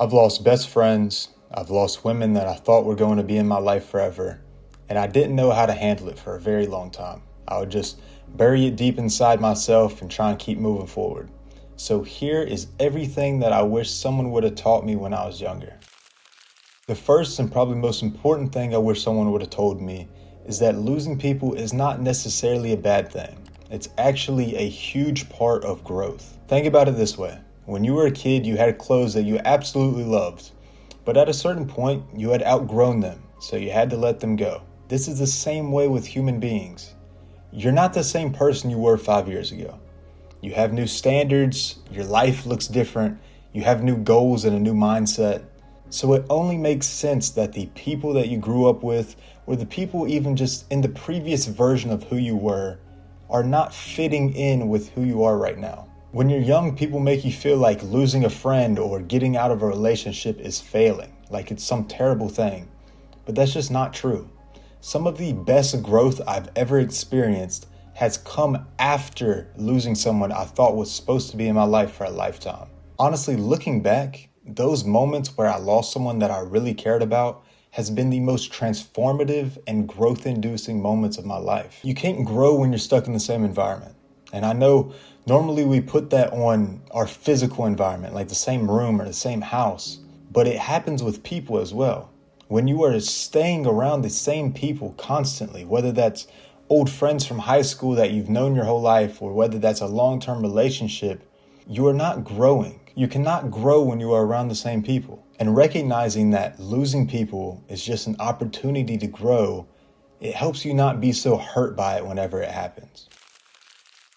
I've lost best friends. I've lost women that I thought were going to be in my life forever. And I didn't know how to handle it for a very long time. I would just bury it deep inside myself and try and keep moving forward. So here is everything that I wish someone would have taught me when I was younger. The first and probably most important thing I wish someone would have told me is that losing people is not necessarily a bad thing. It's actually a huge part of growth. Think about it this way. When you were a kid, you had clothes that you absolutely loved, but at a certain point, you had outgrown them, so you had to let them go. This is the same way with human beings. You're not the same person you were 5 years ago. You have new standards, your life looks different, you have new goals and a new mindset. So it only makes sense that the people that you grew up with, or the people even just in the previous version of who you were, are not fitting in with who you are right now. When you're young, people make you feel like losing a friend or getting out of a relationship is failing, like it's some terrible thing. But that's just not true. Some of the best growth I've ever experienced has come after losing someone I thought was supposed to be in my life for a lifetime. Honestly, looking back, those moments where I lost someone that I really cared about has been the most transformative and growth-inducing moments of my life. You can't grow when you're stuck in the same environment. And I know normally we put that on our physical environment, like the same room or the same house, but it happens with people as well. When you are staying around the same people constantly, whether that's old friends from high school that you've known your whole life, or whether that's a long-term relationship, you are not growing. You cannot grow when you are around the same people. And recognizing that losing people is just an opportunity to grow, it helps you not be so hurt by it whenever it happens.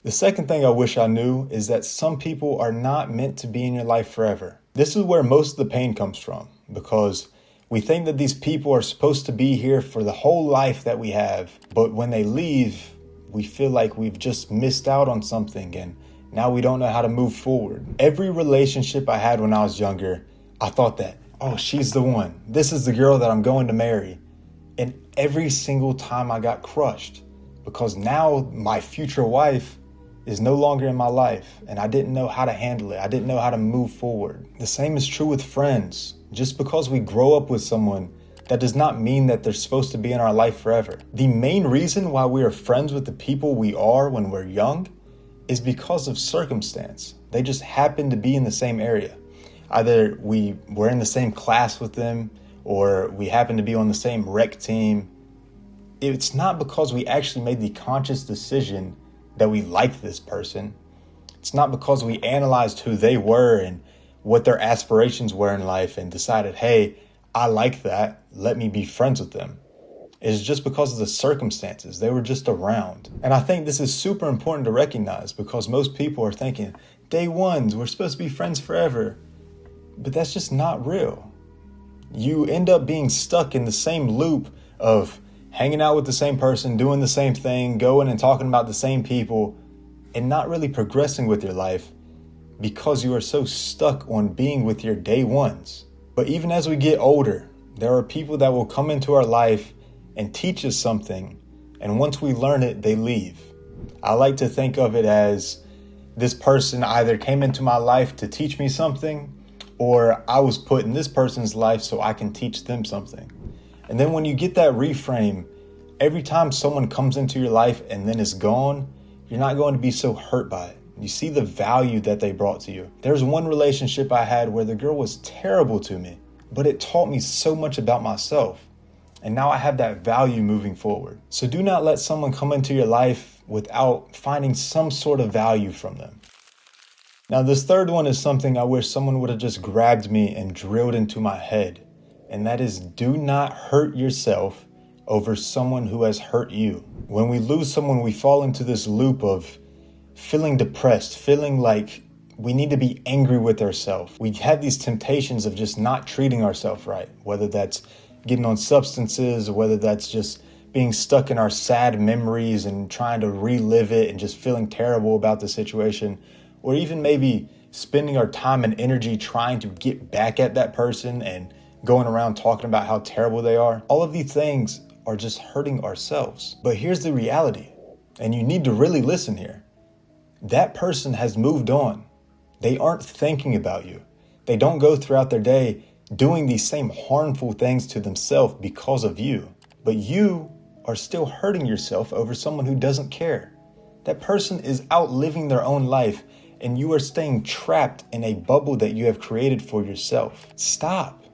The second thing I wish I knew is that some people are not meant to be in your life forever. This is where most of the pain comes from, because we think that these people are supposed to be here for the whole life that we have, but when they leave, we feel like we've just missed out on something and now we don't know how to move forward. Every relationship I had when I was younger, I thought that, oh, she's the one. This is the girl that I'm going to marry. And every single time I got crushed, because now my future wife is no longer in my life and I didn't know how to handle it. I didn't know how to move forward. The same is true with friends. Just because we grow up with someone, that does not mean that they're supposed to be in our life forever. The main reason why we are friends with the people we are when we're young is because of circumstance. They just happen to be in the same area. Either we were in the same class with them, or we happen to be on the same rec team. It's not because we actually made the conscious decision that we liked this person. It's not because we analyzed who they were and what their aspirations were in life and decided, hey, I like that, let me be friends with them. It's just because of the circumstances. They were just around. And I think this is super important to recognize, because most people are thinking, day ones, we're supposed to be friends forever. But that's just not real. You end up being stuck in the same loop of hanging out with the same person, doing the same thing, going and talking about the same people, and not really progressing with your life because you are so stuck on being with your day ones. But even as we get older, there are people that will come into our life and teach us something, and once we learn it, they leave. I like to think of it as this person either came into my life to teach me something, or I was put in this person's life so I can teach them something. And then when you get that reframe, every time someone comes into your life and then is gone, you're not going to be so hurt by it. You see the value that they brought to you. There's one relationship I had where the girl was terrible to me, but it taught me so much about myself. And now I have that value moving forward. So do not let someone come into your life without finding some sort of value from them. Now, this third one is something I wish someone would have just grabbed me and drilled into my head. And that is, do not hurt yourself over someone who has hurt you. When we lose someone, we fall into this loop of feeling depressed, feeling like we need to be angry with ourselves. We have these temptations of just not treating ourselves right, whether that's getting on substances, or whether that's just being stuck in our sad memories and trying to relive it and just feeling terrible about the situation, or even maybe spending our time and energy trying to get back at that person and going around talking about how terrible they are. All of these things are just hurting ourselves. But here's the reality, and you need to really listen here. That person has moved on. They aren't thinking about you. They don't go throughout their day doing these same harmful things to themselves because of you. But you are still hurting yourself over someone who doesn't care. That person is out living their own life, and you are staying trapped in a bubble that you have created for yourself. Stop.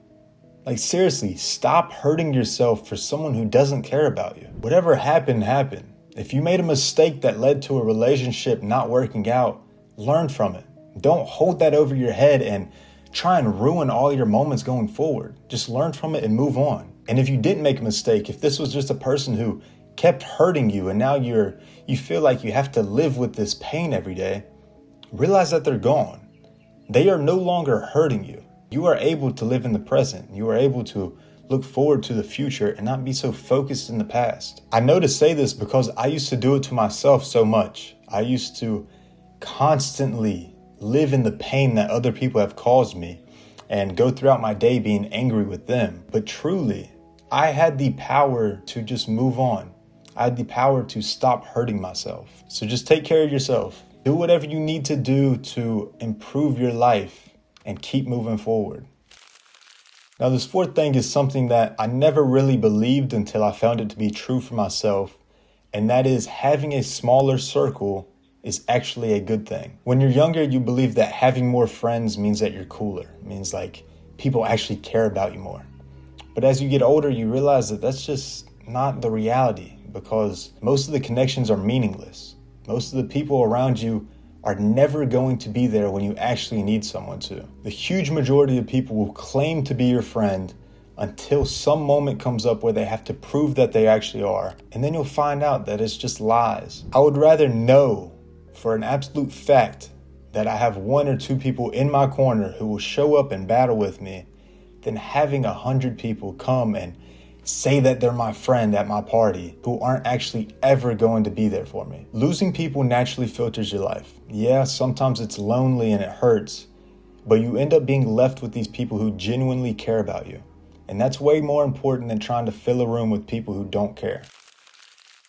Like, seriously, stop hurting yourself for someone who doesn't care about you. Whatever happened, happened. If you made a mistake that led to a relationship not working out, learn from it. Don't hold that over your head and try and ruin all your moments going forward. Just learn from it and move on. And if you didn't make a mistake, if this was just a person who kept hurting you and now you feel like you have to live with this pain every day, realize that they're gone. They are no longer hurting you. You are able to live in the present. You are able to look forward to the future and not be so focused in the past. I know to say this because I used to do it to myself so much. I used to constantly live in the pain that other people have caused me and go throughout my day being angry with them. But truly, I had the power to just move on. I had the power to stop hurting myself. So just take care of yourself. Do whatever you need to do to improve your life and keep moving forward. Now, this fourth thing is something that I never really believed until I found it to be true for myself, and that is having a smaller circle is actually a good thing. When you're younger, you believe that having more friends means that you're cooler. It means like people actually care about you more. But as you get older, you realize that that's just not the reality, because most of the connections are meaningless. Most of the people around you are never going to be there when you actually need someone to. The huge majority of people will claim to be your friend until some moment comes up where they have to prove that they actually are. And then you'll find out that it's just lies. I would rather know for an absolute fact that I have one or two people in my corner who will show up and battle with me than having 100 people come and say that they're my friend at my party who aren't actually ever going to be there for me. Losing people naturally filters your life. Yeah, sometimes it's lonely and it hurts, but you end up being left with these people who genuinely care about you. And that's way more important than trying to fill a room with people who don't care.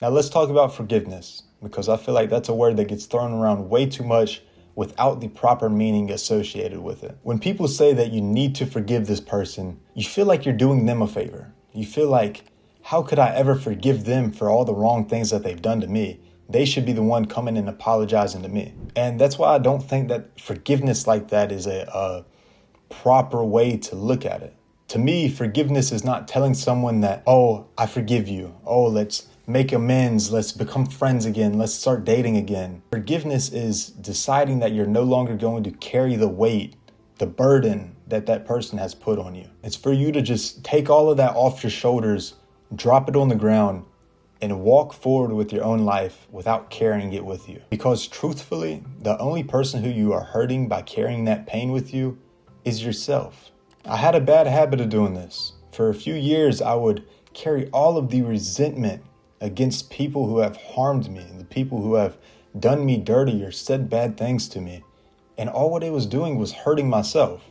Now let's talk about forgiveness, because I feel like that's a word that gets thrown around way too much without the proper meaning associated with it. When people say that you need to forgive this person, you feel like you're doing them a favor. You feel like, how could I ever forgive them for all the wrong things that they've done to me? They should be the one coming and apologizing to me. And that's why I don't think that forgiveness like that is a proper way to look at it. To me, forgiveness is not telling someone that, oh, I forgive you. Oh, let's make amends. Let's become friends again. Let's start dating again. Forgiveness is deciding that you're no longer going to carry the weight, the burden that person has put on you. It's for you to just take all of that off your shoulders, drop it on the ground, and walk forward with your own life without carrying it with you. Because truthfully, the only person who you are hurting by carrying that pain with you is yourself. I had a bad habit of doing this. For a few years, I would carry all of the resentment against people who have harmed me, the people who have done me dirty or said bad things to me. And all what it was doing was hurting myself.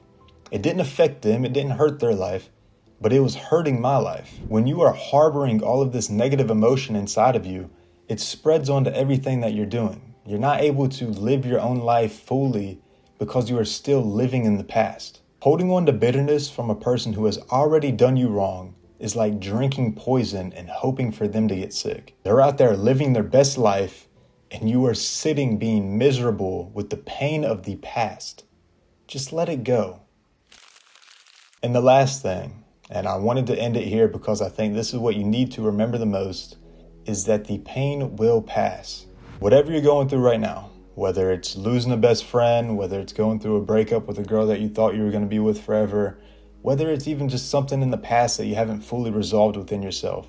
It didn't affect them, it didn't hurt their life, but it was hurting my life. When you are harboring all of this negative emotion inside of you, it spreads onto everything that you're doing. You're not able to live your own life fully because you are still living in the past. Holding on to bitterness from a person who has already done you wrong is like drinking poison and hoping for them to get sick. They're out there living their best life, and you are sitting being miserable with the pain of the past. Just let it go. And the last thing, and I wanted to end it here because I think this is what you need to remember the most, is that the pain will pass. Whatever you're going through right now, whether it's losing a best friend, whether it's going through a breakup with a girl that you thought you were going to be with forever, whether it's even just something in the past that you haven't fully resolved within yourself,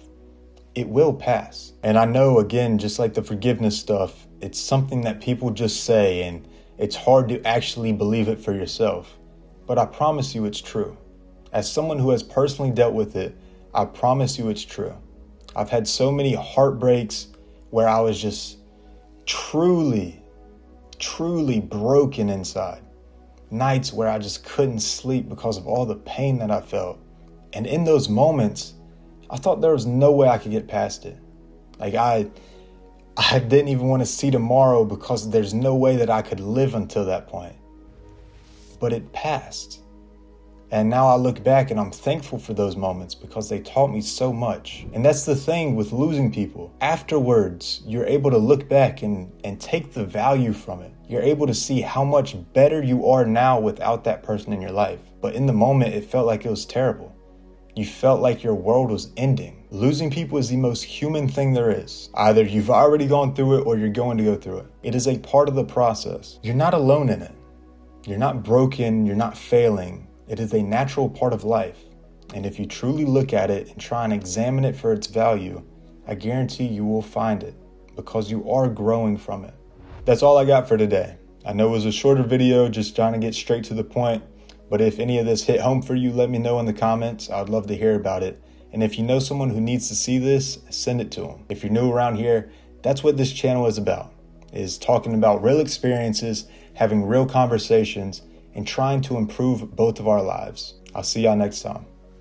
it will pass. And I know, again, just like the forgiveness stuff, it's something that people just say and it's hard to actually believe it for yourself. But I promise you it's true. As someone who has personally dealt with it, I promise you it's true. I've had so many heartbreaks where I was just truly broken inside. Nights where I just couldn't sleep because of all the pain that I felt. And in those moments, I thought there was no way I could get past it. Like I didn't even want to see tomorrow because there's no way that I could live until that point. But it passed. And now I look back and I'm thankful for those moments because they taught me so much. And that's the thing with losing people. Afterwards, you're able to look back and take the value from it. You're able to see how much better you are now without that person in your life. But in the moment, it felt like it was terrible. You felt like your world was ending. Losing people is the most human thing there is. Either you've already gone through it or you're going to go through it. It is a part of the process. You're not alone in it. You're not broken. You're not failing. It is a natural part of life. And if you truly look at it and try and examine it for its value, I guarantee you will find it because you are growing from it. That's all I got for today. I know it was a shorter video, just trying to get straight to the point. But if any of this hit home for you, let me know in the comments. I'd love to hear about it. And if you know someone who needs to see this, send it to them. If you're new around here, that's what this channel is about, is talking about real experiences, having real conversations, and trying to improve both of our lives. I'll see y'all next time.